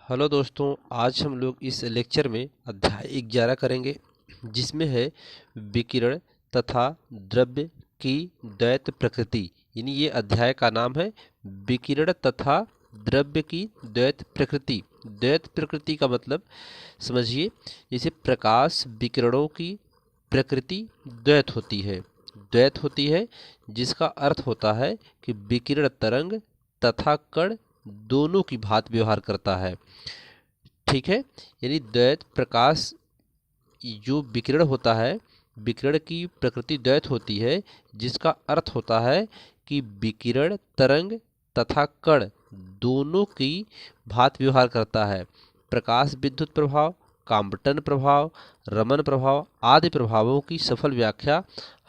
Hello दोस्तों, आज हम लोग इस लेक्चर में अध्याय 11 करेंगे, जिसमें है विकिरण तथा द्रव्य की द्वैत प्रकृति। यानी ये अध्याय का नाम है विकिरण तथा द्रव्य की द्वैत प्रकृति। द्वैत प्रकृति का मतलब समझिए, जैसे प्रकाश विकिरणों की प्रकृति द्वैत होती है। द्वैत होती है जिसका अर्थ होता है कि विकिरण तरंग तथा कण दोनों की भांति व्यवहार करता है। ठीक है, यानी द्वैत प्रकाश जो विकिरण होता है, विकिरण की प्रकृति द्वैत होती है, जिसका अर्थ होता है कि विकिरण तरंग तथा कण दोनों की भांति व्यवहार करता है। प्रकाश विद्युत प्रभाव, काम्पटन प्रभाव, रमन प्रभाव आदि प्रभावों की सफल व्याख्या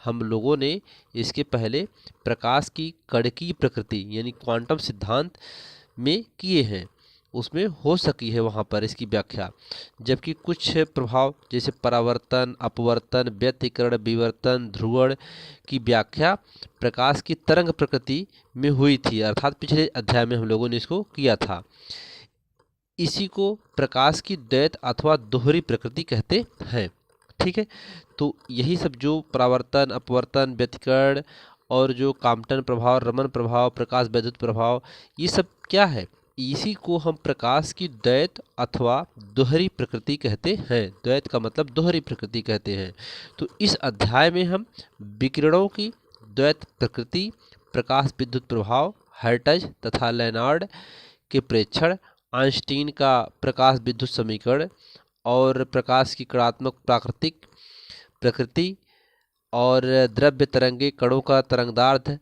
हम लोगों ने इसके पहले प्रकाश की कणकीय प्रकृति यानी क्वांटम सिद्धांत में किए हैं, उसमें हो सकी है वहाँ पर इसकी व्याख्या। जबकि कुछ प्रभाव जैसे परावर्तन, अपवर्तन, व्यतिकरण, विवर्तन, ध्रुवण की व्याख्या प्रकाश की तरंग प्रकृति में हुई थी, अर्थात पिछले अध्याय में हम लोगों ने इसको किया था। इसी को प्रकाश की द्वैत अथवा दोहरी प्रकृति कहते हैं। ठीक है, तो यही सब जो परावर्तन, अपवर्तन, व्यतिकरण और जो काम्पटन प्रभाव, रमन प्रभाव, प्रकाश वैद्युत प्रभाव, ये सब क्या है, इसी को हम प्रकाश की द्वैत अथवा दोहरी प्रकृति कहते हैं। द्वैत का मतलब दोहरी प्रकृति कहते हैं। तो इस अध्याय में हम विकिरणों की द्वैत प्रकृति, प्रकाश विद्युत प्रभाव, हर्ट्ज तथा लेनार्ड के प्रेक्षण, आइंस्टीन का प्रकाश विद्युत समीकरण और प्रकाश की कणात्मक प्राकृतिक प्रकृति और द्रव्य तरंगे, कणों का तरंगदार्थ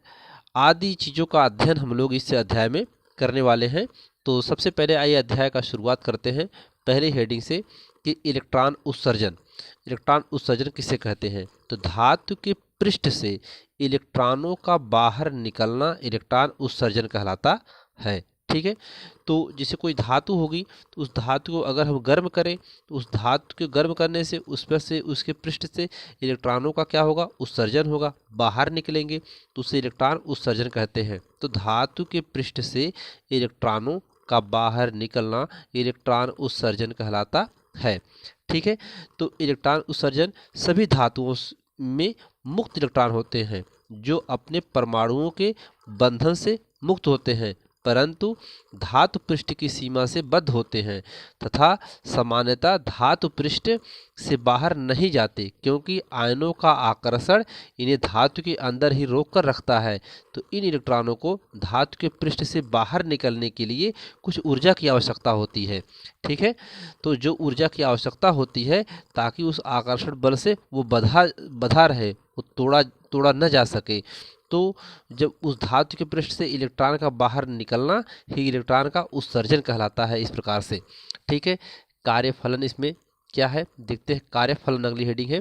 आदि चीज़ों का अध्ययन हम लोग इस अध्याय में करने वाले हैं। तो सबसे पहले आइए अध्याय का शुरुआत करते हैं पहले हेडिंग से कि इलेक्ट्रॉन उत्सर्जन। इलेक्ट्रॉन उत्सर्जन किसे कहते हैं? तो धातु के पृष्ठ से इलेक्ट्रॉनों का बाहर निकलना इलेक्ट्रॉन उत्सर्जन कहलाता है। ठीक है, तो जैसे कोई धातु होगी तो उस धातु को अगर हम गर्म करें तो उस धातु के गर्म करने से उस पर से उसके पृष्ठ से इलेक्ट्रॉनों का क्या होगा? उत्सर्जन होगा, बाहर निकलेंगे तो उसे इलेक्ट्रॉन उत्सर्जन कहते हैं। तो धातु के पृष्ठ से इलेक्ट्रॉनों का बाहर निकलना इलेक्ट्रॉन उत्सर्जन कहलाता है। ठीक है, तो इलेक्ट्रॉन उत्सर्जन सभी धातुओं में मुक्त इलेक्ट्रॉन होते हैं जो अपने परमाणुओं के बंधन से मुक्त होते हैं, परंतु धातु पृष्ठ की सीमा से बद्ध होते हैं तथा सामान्यतः धातु पृष्ठ से बाहर नहीं जाते, क्योंकि आयनों का आकर्षण इन्हें धातु के अंदर ही रोक कर रखता है। तो इन इलेक्ट्रॉनों को धातु के पृष्ठ से बाहर निकलने के लिए कुछ ऊर्जा की आवश्यकता होती है। ठीक है, तो जो ऊर्जा की आवश्यकता होती है ताकि उस आकर्षण बल से वो बधा रहे, वो तोड़ा न जा सके, तो जब उस धातु के पृष्ठ से इलेक्ट्रॉन का बाहर निकलना ही इलेक्ट्रॉन का उत्सर्जन कहलाता है। इस प्रकार से ठीक है, कार्यफलन इसमें क्या है देखते हैं। कार्यफलन अगली हेडिंग है।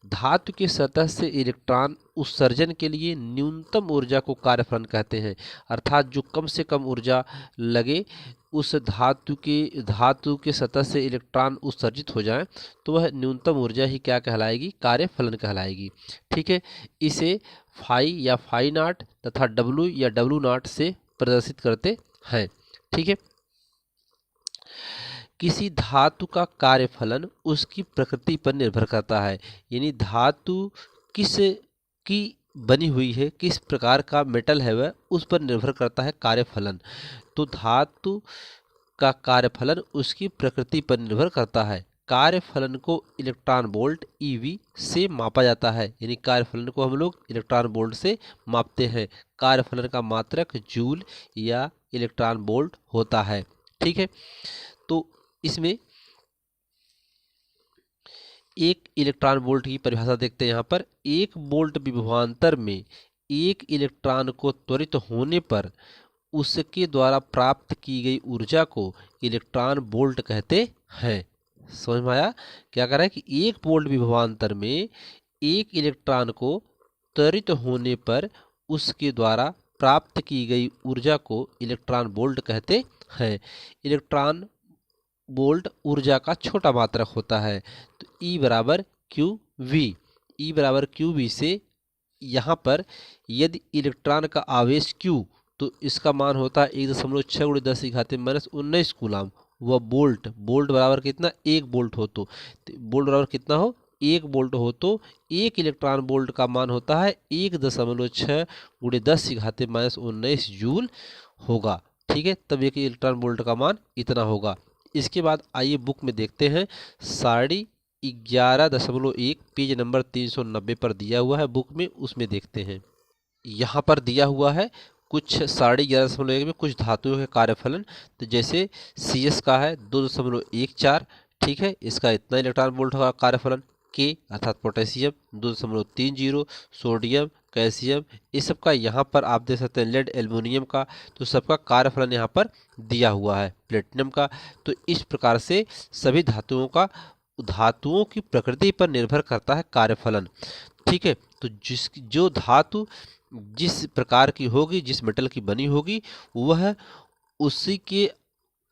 धातु की सतह से इलेक्ट्रॉन उत्सर्जन के लिए न्यूनतम ऊर्जा को कार्यफलन कहते हैं, अर्थात जो कम से कम ऊर्जा लगे उस धातु के सतह से इलेक्ट्रॉन उत्सर्जित हो जाए तो वह न्यूनतम ऊर्जा ही क्या कहलाएगी? कार्यफलन कहलाएगी। ठीक है, इसे फाई या फाई नॉट तथा डब्लू या डब्लू नॉट से प्रदर्शित करते हैं। ठीक है, किसी धातु का कार्यफलन उसकी प्रकृति पर निर्भर करता है, यानी धातु किस की बनी हुई है, किस प्रकार का मेटल है वह, उस पर निर्भर करता है कार्यफलन। तो धातु का कार्यफलन उसकी प्रकृति पर निर्भर करता है। कार्यफलन को इलेक्ट्रॉन वोल्ट ईवी से मापा जाता है, यानी कार्यफलन को हम लोग इलेक्ट्रॉन वोल्ट से मापते हैं। कार्यफलन का मात्रक जूल या इलेक्ट्रॉन वोल्ट होता है। ठीक है, तो इसमें एक इलेक्ट्रॉन वोल्ट की परिभाषा देखते हैं। यहाँ पर एक वोल्ट विभवांतर में एक इलेक्ट्रॉन को त्वरित होने पर उसके द्वारा प्राप्त की गई ऊर्जा को इलेक्ट्रॉन वोल्ट कहते हैं। समझ में आया? क्या कर रहा है कि एक वोल्ट विभवांतर में एक इलेक्ट्रॉन को त्वरित होने पर उसके द्वारा प्राप्त की गई ऊर्जा को इलेक्ट्रॉन वोल्ट कहते हैं। इलेक्ट्रॉन वोल्ट ऊर्जा का छोटा मात्रक होता है। तो E बराबर क्यू वी, E बराबर क्यू वी से यहाँ पर यदि इलेक्ट्रॉन का आवेश Q तो इसका मान होता है 1.6 × 10⁻⁻⁹ कूलाम, वह बोल्ट, बोल्ट बराबर कितना, 1 वोल्ट हो तो बोल्ट बराबर कितना हो, 1 वोल्ट हो तो 1 इलेक्ट्रॉन वोल्ट का मान होता है 1.6 × 10⁻⁻19 जूल होगा। ठीक है, तब 1 इलेक्ट्रॉन वोल्ट का मान इतना होगा। इसके बाद आइए बुक में देखते हैं, 11.1 पेज नंबर 390 पर दिया हुआ है बुक में, उसमें देखते हैं। यहाँ पर दिया हुआ है कुछ 11.5 में कुछ धातुओं के कार्यफलन। तो जैसे CS का है 2.14, ठीक है, इसका इतना इलेक्ट्रॉन वोल्ट का कार्यफलन। के अर्थात पोटेशियम 2.30, सोडियम, कैल्शियम, इस सब का यहाँ पर आप देख सकते हैं, लेड, एल्युमिनियम का, तो सबका कार्यफलन यहाँ पर दिया हुआ है, प्लेटिनम का। तो इस प्रकार से सभी धातुओं की प्रकृति पर निर्भर करता है कार्यफलन। ठीक है, तो जो धातु जिस प्रकार की होगी, जिस मेटल की बनी होगी, वह उसी के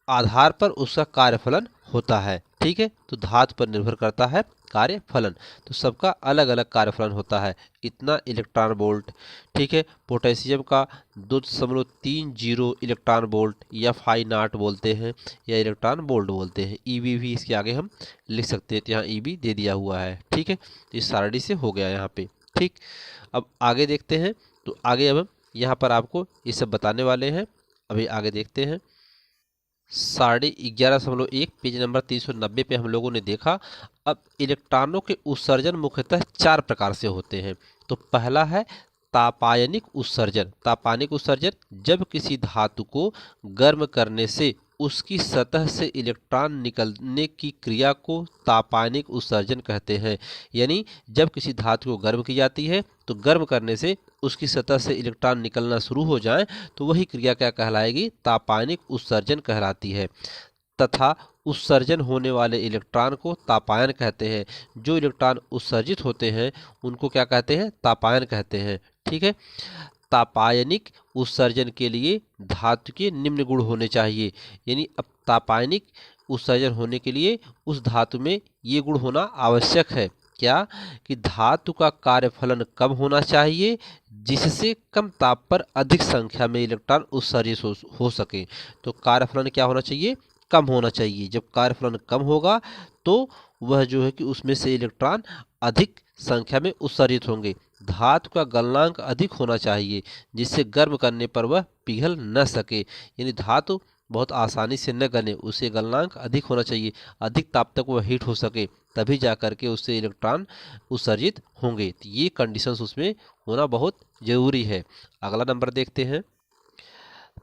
आधार पर उसका कार्यफलन होता है। ठीक है, तो धातु पर निर्भर करता है कार्यफलन, तो सबका अलग अलग कार्यफलन होता है, इतना इलेक्ट्रॉन वोल्ट। ठीक है, पोटेशियम का 2.30 इलेक्ट्रॉन वोल्ट, या Φ0 बोलते हैं या इलेक्ट्रॉन वोल्ट बोलते हैं। EV भी इसके आगे हम लिख सकते हैं, तो यहाँ EV दे दिया हुआ है। ठीक है, तो इस सारणी से हो गया यहाँ पे। ठीक, अब आगे देखते हैं। तो आगे अब हम यहाँ पर आपको ये सब बताने वाले हैं। अभी आगे देखते हैं, 11.1 पेज नंबर 390 पे हम लोगों ने देखा। अब इलेक्ट्रॉनों के उत्सर्जन मुख्यतः 4 प्रकार से होते हैं। तो पहला है तापायनिक उत्सर्जन। तापायनिक उत्सर्जन, जब किसी धातु को गर्म करने से उसकी सतह से इलेक्ट्रॉन निकलने की क्रिया को तापायनिक उत्सर्जन कहते हैं। यानी जब किसी धातु को गर्म की जाती है तो गर्म करने से उसकी सतह से इलेक्ट्रॉन निकलना शुरू हो जाए तो वही क्रिया क्या कहलाएगी, तापायनिक उत्सर्जन कहलाती है। तथा उत्सर्जन होने वाले इलेक्ट्रॉन को तापायन कहते हैं। जो इलेक्ट्रॉन उत्सर्जित होते हैं उनको क्या कहते हैं, तापायन कहते हैं। ठीक है, तापायनिक उत्सर्जन के लिए धातु के निम्न गुण होने चाहिए। यानी अब तापायनिक उत्सर्जन होने के लिए उस धातु में ये गुण होना आवश्यक है, क्या, कि धातु का कार्यफलन कम होना चाहिए, जिससे कम ताप पर अधिक संख्या में इलेक्ट्रॉन उत्सर्जित हो सके। तो कार्यफलन क्या होना चाहिए, कम होना चाहिए। जब कार्यफलन कम होगा तो वह जो है कि उसमें से इलेक्ट्रॉन अधिक संख्या में उत्सर्जित होंगे। धातु का गलनांक अधिक होना चाहिए, जिससे गर्म करने पर वह पिघल न सके। यानी धातु बहुत आसानी से न गले, उसे गलनांक अधिक होना चाहिए, अधिक ताप तक वह हीट हो सके, तभी जा करके उससे इलेक्ट्रॉन उत्सर्जित होंगे। तो ये कंडीशंस उसमें होना बहुत जरूरी है। अगला नंबर देखते हैं,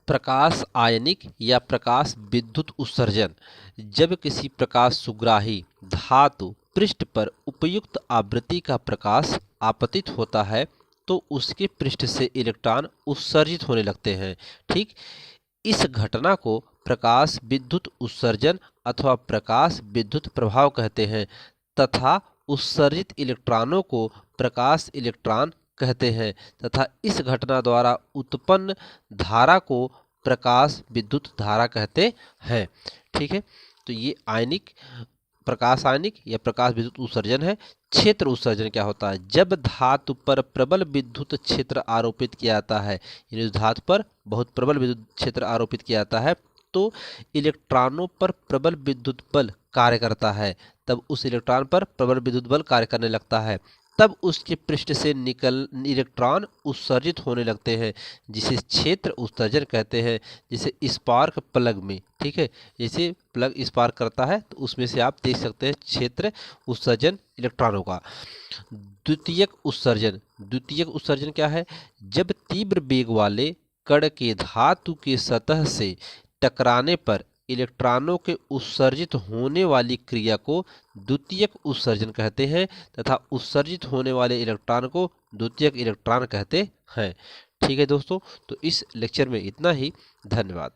प्रकाश आयनिक या प्रकाश विद्युत उत्सर्जन। जब किसी प्रकाश सुग्राही धातु पृष्ठ पर उपयुक्त आवृत्ति का प्रकाश आपतित होता है तो उसके पृष्ठ से इलेक्ट्रॉन उत्सर्जित होने लगते हैं। ठीक, इस घटना को प्रकाश विद्युत उत्सर्जन अथवा प्रकाश विद्युत प्रभाव कहते हैं तथा उत्सर्जित इलेक्ट्रॉनों को प्रकाश इलेक्ट्रॉन कहते हैं तथा इस घटना द्वारा उत्पन्न धारा को प्रकाश विद्युत धारा कहते हैं। ठीक है, तो ये आयनिक, प्रकाश आयनिक या प्रकाश विद्युत उत्सर्जन है। क्षेत्र उत्सर्जन क्या होता है, जब धातु पर प्रबल विद्युत क्षेत्र आरोपित किया जाता है, यानी धातु पर बहुत प्रबल विद्युत क्षेत्र आरोपित किया जाता है तो इलेक्ट्रॉनों पर प्रबल विद्युत बल कार्य करता है, तब उस इलेक्ट्रॉन पर प्रबल विद्युत बल कार्य करने लगता है, तब उसके पृष्ठ से निकल इलेक्ट्रॉन उत्सर्जित होने लगते हैं, जिसे क्षेत्र उत्सर्जन कहते हैं। जैसे स्पार्क प्लग में, ठीक है, जैसे प्लग स्पार्क करता है तो उसमें से आप देख सकते हैं क्षेत्र उत्सर्जन इलेक्ट्रॉनों का। द्वितीयक उत्सर्जन, द्वितीयक उत्सर्जन क्या है, जब तीव्र वेग वाले कण के धातु के सतह से टकराने पर इलेक्ट्रॉनों के उत्सर्जित होने वाली क्रिया को द्वितीयक उत्सर्जन कहते हैं तथा उत्सर्जित होने वाले इलेक्ट्रॉन को द्वितीयक इलेक्ट्रॉन कहते हैं। ठीक है दोस्तों, तो इस लेक्चर में इतना ही। धन्यवाद।